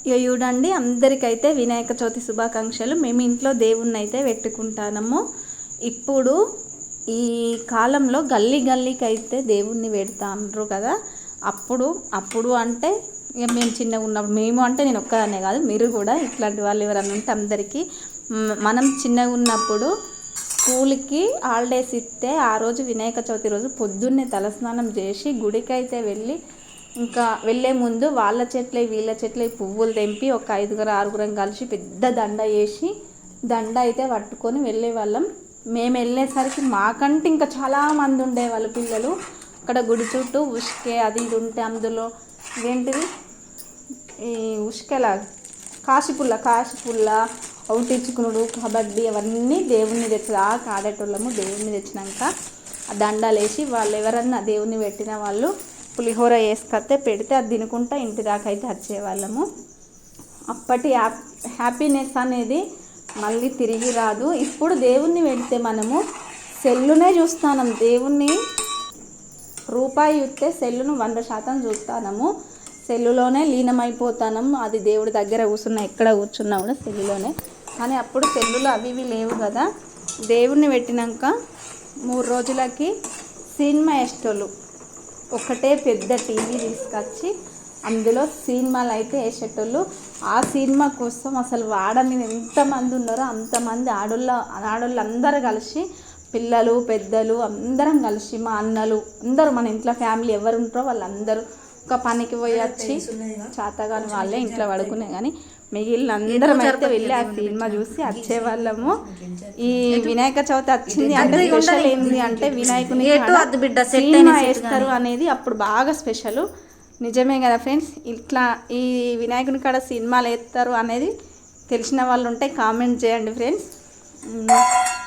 ఇక చూడండి, అందరికైతే వినాయక చవితి శుభాకాంక్షలు. మేము ఇంట్లో దేవుణ్ణి అయితే పెట్టుకుంటాము. ఇప్పుడు ఈ కాలంలో గల్లీ గల్లీకి అయితే దేవుణ్ణి పెడతాండ్రు కదా. అప్పుడు అంటే ఇక మేము చిన్నగా ఉన్నప్పుడు, మేము అంటే నేను ఒక్కదాన్నే కాదు, మీరు కూడా ఇట్లాంటి వాళ్ళు ఎవరన్నా ఉంటే అందరికీ, మనం చిన్నగా ఉన్నప్పుడు స్కూల్కి హాలిడేస్ ఇస్తే ఆ రోజు వినాయక చవితి రోజు పొద్దున్నే తలస్నానం చేసి గుడికి అయితే వెళ్ళి, ఇంకా వెళ్ళే ముందు వాళ్ళ చెట్లే వీళ్ళ చెట్లే పువ్వులు తెంపి ఒక 5-6 కలిసి పెద్ద దండ వేసి దండ అయితే పట్టుకొని వెళ్ళే వాళ్ళం. మేము వెళ్ళేసరికి మాకంటే ఇంకా చాలామంది ఉండేవాళ్ళు పిల్లలు. అక్కడ గుడి చుట్టూ ఉష్కే అది ఇది ఉంటే అందులో ఏంటిది ఈ ఉష్కెలా కాశీపుల్ల అవుటించుకునుడు, కబడ్డీ అవన్నీ దేవుణ్ణి తెచ్చి ఆడేటోళ్ళము. దేవుణ్ణి తెచ్చినాక ఆ దండాలు వేసి వాళ్ళు ఎవరన్నా దేవుణ్ణి పెట్టిన వాళ్ళు పులిహోర వేసుకొస్తే పెడితే అది తినుకుంటా ఇంటి దాకా అయితే వచ్చేవాళ్ళము. అప్పటి హ్యాపీనెస్ అనేది మళ్ళీ తిరిగి రాదు. ఇప్పుడు దేవుణ్ణి పెడితే మనము సెల్లునే చూస్తున్నాం. దేవుణ్ణి రూపాయి ఇస్తే సెల్లును 100% చూస్తున్నాము. సెల్లులోనే లీనమైపోతున్నాం. అది దేవుడి దగ్గర ఎక్కడ కూర్చున్నా కూడా సెల్లులోనే. కానీ అప్పుడు సెల్లులు అవి ఇవి లేవు కదా. దేవుణ్ణి పెట్టినాక 3 రోజులకి సినిమా వేసేటోళ్ళు. ఒకటే పెద్ద టీవీ తీసుకొచ్చి అందులో సినిమాలు అయితే వేసేటోళ్ళు. ఆ సినిమా కోసం అసలు వాడ మీద ఎంతమంది ఉన్నారో అంతమంది ఆడోళ్ళు అందరూ కలిసి, పిల్లలు పెద్దలు అందరం కలిసి, మా అన్నలు అందరూ, మన ఇంట్లో ఫ్యామిలీ ఎవరు ఉంటారో వాళ్ళందరూ ఒక పనికి పోయి వచ్చి చాతగాని వాళ్ళే ఇంట్లో పడుకునే కానీ మిగిలిన అందరం అయితే వెళ్ళి ఆ సినిమా చూసి వచ్చేవాళ్ళము. ఈ వినాయక చవితి వచ్చింది అంటే స్పెషల్ ఏంటి అంటే వినాయకుని సినిమా వేస్తారు అనేది అప్పుడు బాగా స్పెషల్. నిజమే కదా ఫ్రెండ్స్. ఇట్లా ఈ వినాయకుని కాడ సినిమాలు వేస్తారు అనేది తెలిసిన వాళ్ళు ఉంటే కామెంట్ చేయండి ఫ్రెండ్స్.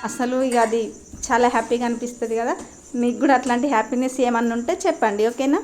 అసలు ఇక అది చాలా హ్యాపీగా అనిపిస్తుంది కదా. మీకు కూడా అట్లాంటి హ్యాపీనెస్ ఏమన్నా ఉంటే చెప్పండి, ఓకేనా.